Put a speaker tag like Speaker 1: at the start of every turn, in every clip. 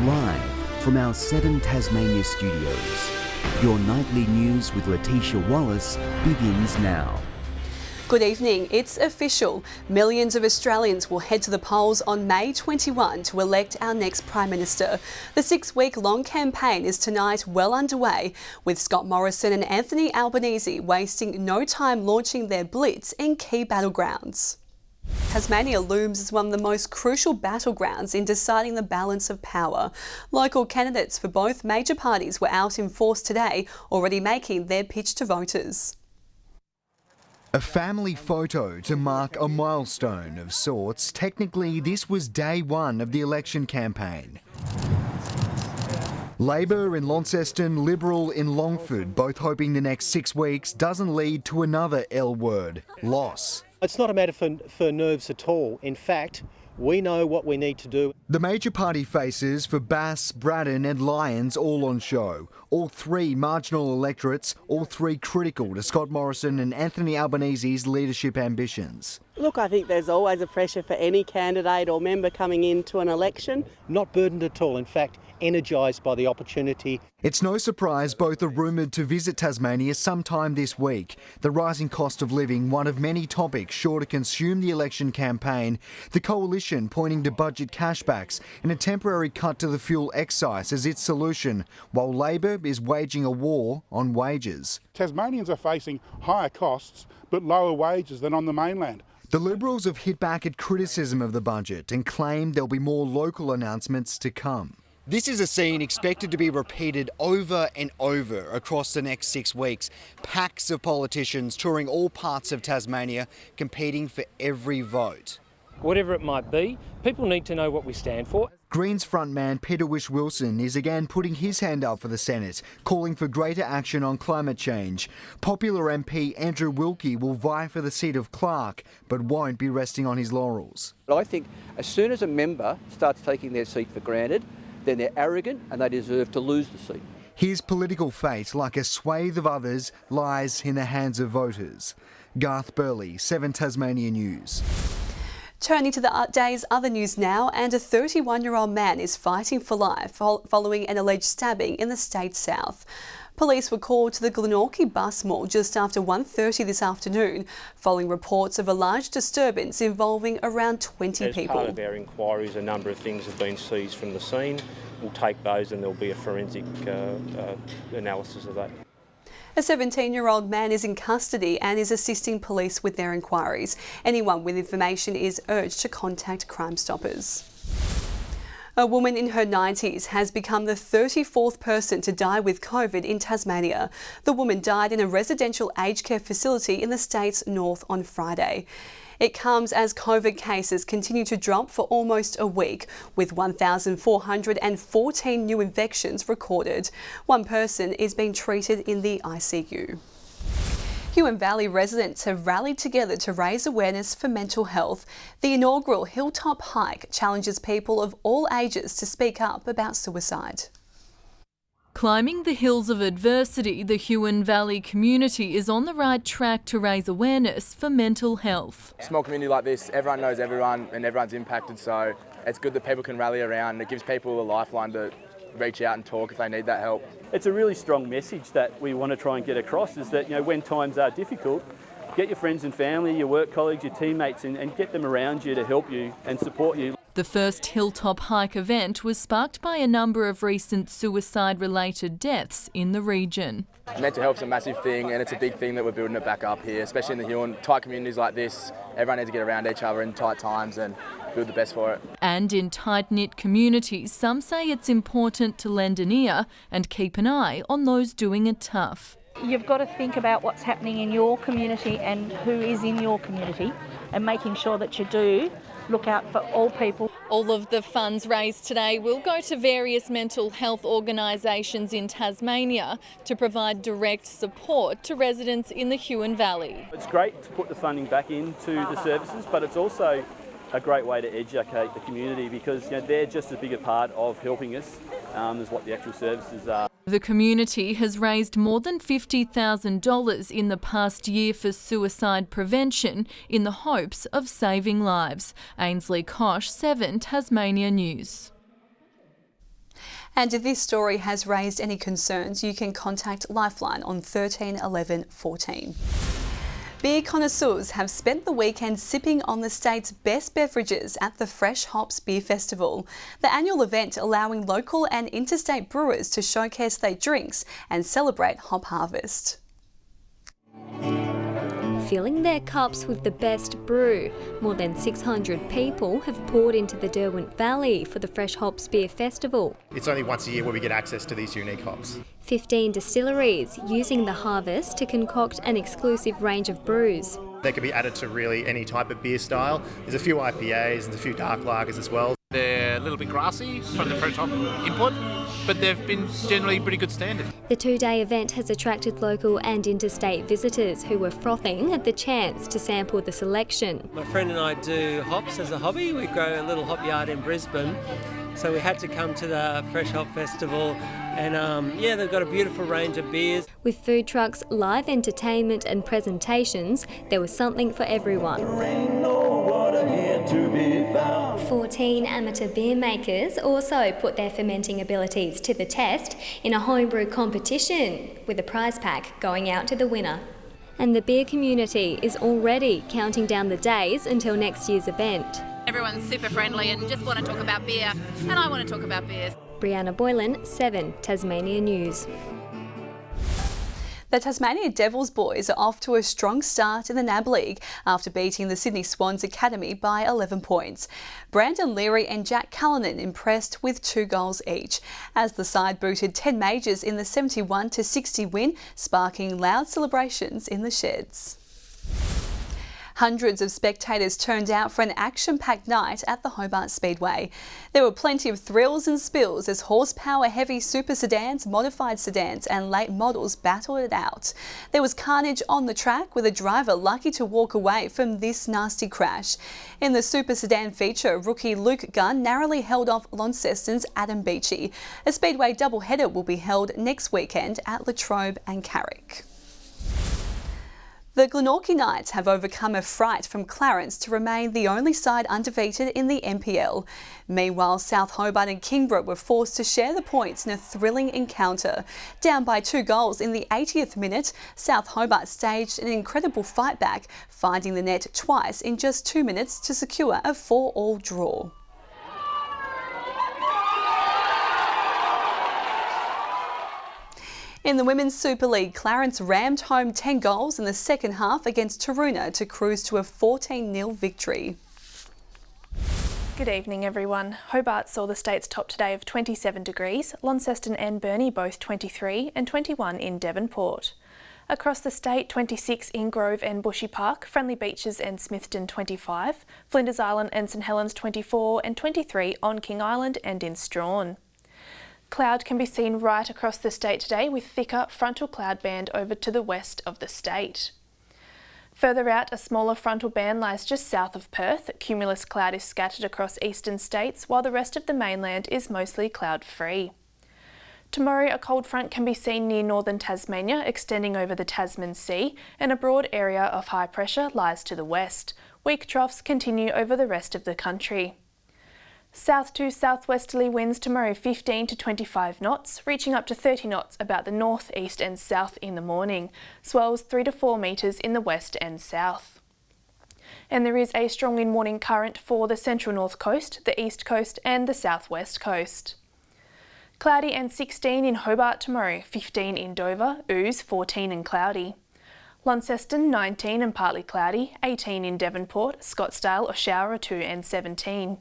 Speaker 1: Live from our 7 Tasmania studios, your nightly news with Letitia Wallace begins now.
Speaker 2: Good evening. It's official. Millions of Australians will head to the polls on May 21 to elect our next Prime Minister. The 6-week-long campaign is tonight well underway, with Scott Morrison and Anthony Albanese wasting no time launching their blitz in key battlegrounds. Tasmania looms as one of the most crucial battlegrounds in deciding the balance of power. Local candidates for both major parties were out in force today, already making their pitch to voters.
Speaker 3: A family photo to mark a milestone of sorts. Technically, this was day one of the election campaign. Labor in Launceston, Liberal in Longford, both hoping the next 6 weeks doesn't lead to another L word, loss.
Speaker 4: It's not a matter for nerves at all. In fact, we know what we need to do.
Speaker 3: The major party faces for Bass, Braddon and Lyons all on show. All three marginal electorates, all three critical to Scott Morrison and Anthony Albanese's leadership ambitions.
Speaker 5: Look, I think there's always a pressure for any candidate or member coming into an election.
Speaker 4: Not burdened at all. In fact, energised by the opportunity.
Speaker 3: It's no surprise both are rumoured to visit Tasmania sometime this week. The rising cost of living, one of many topics sure to consume the election campaign. The coalition pointing to budget cashbacks and a temporary cut to the fuel excise as its solution, while Labor is waging a war on wages.
Speaker 6: Tasmanians are facing higher costs but lower wages than on the mainland.
Speaker 3: The Liberals have hit back at criticism of the budget and claim there'll be more local announcements to come. This is a scene expected to be repeated over and over across the next 6 weeks. Packs of politicians touring all parts of Tasmania, competing for every vote.
Speaker 7: Whatever it might be, people need to know what we stand for.
Speaker 3: Greens frontman Peter Wish-Wilson is again putting his hand up for the Senate, calling for greater action on climate change. Popular MP Andrew Wilkie will vie for the seat of Clerk, but won't be resting on his laurels.
Speaker 8: I think as soon as a member starts taking their seat for granted, then they're arrogant and they deserve to lose the seat.
Speaker 3: His political fate, like a swathe of others, lies in the hands of voters. Garth Burley, 7 Tasmania News.
Speaker 2: Turning to the day's other news now, and a 31-year-old man is fighting for life following an alleged stabbing in the state's south. Police were called to the Glenorchy bus mall just after 1:30 this afternoon, following reports of a large disturbance involving around 20 people.
Speaker 7: As part of our inquiries, a number of things have been seized from the scene. We'll take those and there'll be a forensic analysis of that.
Speaker 2: A 17-year-old man is in custody and is assisting police with their inquiries. Anyone with information is urged to contact Crime Stoppers. A woman in her 90s has become the 34th person to die with COVID in Tasmania. The woman died in a residential aged care facility in the state's north on Friday. It comes as COVID cases continue to drop for almost a week, with 1,414 new infections recorded. One person is being treated in the ICU. Huon Valley residents have rallied together to raise awareness for mental health. The inaugural Hilltop hike challenges people of all ages to speak up about suicide.
Speaker 9: Climbing the hills of adversity, the Huon Valley community is on the right track to raise awareness for mental health.
Speaker 10: A small community like this, everyone knows everyone and everyone's impacted, so it's good that people can rally around. It gives people a lifeline to reach out and talk if they need that help.
Speaker 11: It's a really strong message that we want to try and get across, is that, when times are difficult, get your friends and family, your work colleagues, your teammates and get them around you to help you and support you.
Speaker 9: The first Hilltop hike event was sparked by a number of recent suicide-related deaths in the region.
Speaker 10: Mental health's a massive thing and it's a big thing that we're building it back up here, especially in the Huon. Tight communities like this, everyone needs to get around each other in tight times and build the best for it.
Speaker 9: And in tight-knit communities, some say it's important to lend an ear and keep an eye on those doing it tough.
Speaker 12: You've got to think about what's happening in your community and who is in your community, and making sure that you do look out for all people.
Speaker 9: All of the funds raised today will go to various mental health organisations in Tasmania to provide direct support to residents in the Huon Valley.
Speaker 11: It's great to put the funding back into the services, but it's also a great way to educate the community, because they're just as big a part of helping us as what the actual services are.
Speaker 9: The community has raised more than $50,000 in the past year for suicide prevention in the hopes of saving lives. Ainsley Kosh, 7 Tasmania News.
Speaker 2: And if this story has raised any concerns, you can contact Lifeline on 13 11 14. Beer connoisseurs have spent the weekend sipping on the state's best beverages at the Fresh Hops Beer Festival, the annual event allowing local and interstate brewers to showcase their drinks and celebrate hop harvest.
Speaker 13: Filling their cups with the best brew, more than 600 people have poured into the Derwent Valley for the Fresh Hops Beer Festival.
Speaker 14: It's only once a year where we get access to these unique hops.
Speaker 13: 15 distilleries using the harvest to concoct an exclusive range of brews.
Speaker 14: They can be added to really any type of beer style. There's a few IPAs and a few dark lagers as well.
Speaker 15: They're a little bit grassy from the fresh hop input, but they've been generally pretty good standard.
Speaker 13: The two-day event has attracted local and interstate visitors who were frothing at the chance to sample the selection.
Speaker 16: My friend and I do hops as a hobby. We grow a little hop yard in Brisbane, so we had to come to the Fresh Hop Festival, and they've got a beautiful range of beers.
Speaker 13: With food trucks, live entertainment and presentations, there was something for everyone. 14 amateur beer makers also put their fermenting abilities to the test in a homebrew competition, with a prize pack going out to the winner. And the beer community is already counting down the days until next year's event.
Speaker 17: Everyone's super friendly and just want to talk about beer, and I want to talk about beer.
Speaker 13: Brianna Boylan, 7 Tasmania News.
Speaker 2: The Tasmanian Devils boys are off to a strong start in the NAB League after beating the Sydney Swans Academy by 11 points. Brandon Leary and Jack Callanan impressed with 2 goals each, as the side booted 10 majors in the 71-60 win, sparking loud celebrations in the sheds. Hundreds of spectators turned out for an action-packed night at the Hobart Speedway. There were plenty of thrills and spills as horsepower-heavy super sedans, modified sedans and late models battled it out. There was carnage on the track, with a driver lucky to walk away from this nasty crash. In the super sedan feature, rookie Luke Gunn narrowly held off Launceston's Adam Beachy. A Speedway doubleheader will be held next weekend at Latrobe and Carrick. The Glenorchy Knights have overcome a fright from Clarence to remain the only side undefeated in the NPL. Meanwhile, South Hobart and Kingborough were forced to share the points in a thrilling encounter. Down by 2 goals in the 80th minute, South Hobart staged an incredible fight back, finding the net twice in just 2 minutes to secure a 4-all draw. In the Women's Super League, Clarence rammed home 10 goals in the second half against Taroona to cruise to a 14-0 victory.
Speaker 18: Good evening, everyone. Hobart saw the state's top today of 27 degrees, Launceston and Burnie both 23 and 21 in Devonport. Across the state, 26 in Grove and Bushy Park, Friendly Beaches and Smithton 25, Flinders Island and St Helens 24 and 23 on King Island and in Strawn. Cloud can be seen right across the state today, with thicker frontal cloud band over to the west of the state. Further out, a smaller frontal band lies just south of Perth. Cumulus cloud is scattered across eastern states, while the rest of the mainland is mostly cloud-free. Tomorrow, a cold front can be seen near northern Tasmania, extending over the Tasman Sea, and a broad area of high pressure lies to the west. Weak troughs continue over the rest of the country. South to southwesterly winds tomorrow 15 to 25 knots, reaching up to 30 knots about the north, east and south in the morning. Swells 3 to 4 metres in the west and south. And there is a strong in-morning current for the central north coast, the east coast and the southwest coast. Cloudy and 16 in Hobart tomorrow, 15 in Dover, ooze 14 and cloudy. Launceston 19 and partly cloudy, 18 in Devonport, Scottsdale a shower or 2 and 17.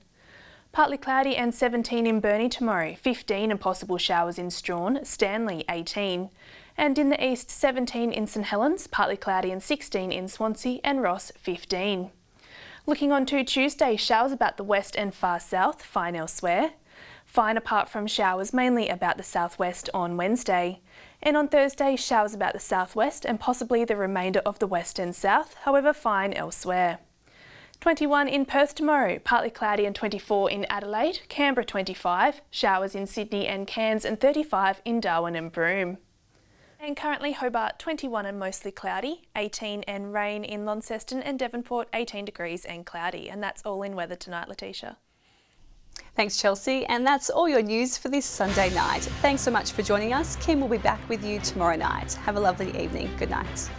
Speaker 18: Partly cloudy and 17 in Burnie tomorrow, 15 and possible showers in Strawn, Stanley 18. And in the east, 17 in St Helens, partly cloudy and 16 in Swansea and Ross 15. Looking on to Tuesday, showers about the west and far south, fine elsewhere. Fine apart from showers mainly about the southwest on Wednesday. And on Thursday, showers about the southwest and possibly the remainder of the west and south, however fine elsewhere. 21 in Perth tomorrow, partly cloudy and 24 in Adelaide, Canberra 25, showers in Sydney and Cairns and 35 in Darwin and Broome. And currently Hobart 21 and mostly cloudy, 18 and rain in Launceston and Devonport 18 degrees and cloudy. And that's all in weather tonight, Letitia.
Speaker 2: Thanks, Chelsea. And that's all your news for this Sunday night. Thanks so much for joining us. Kim will be back with you tomorrow night. Have a lovely evening. Good night.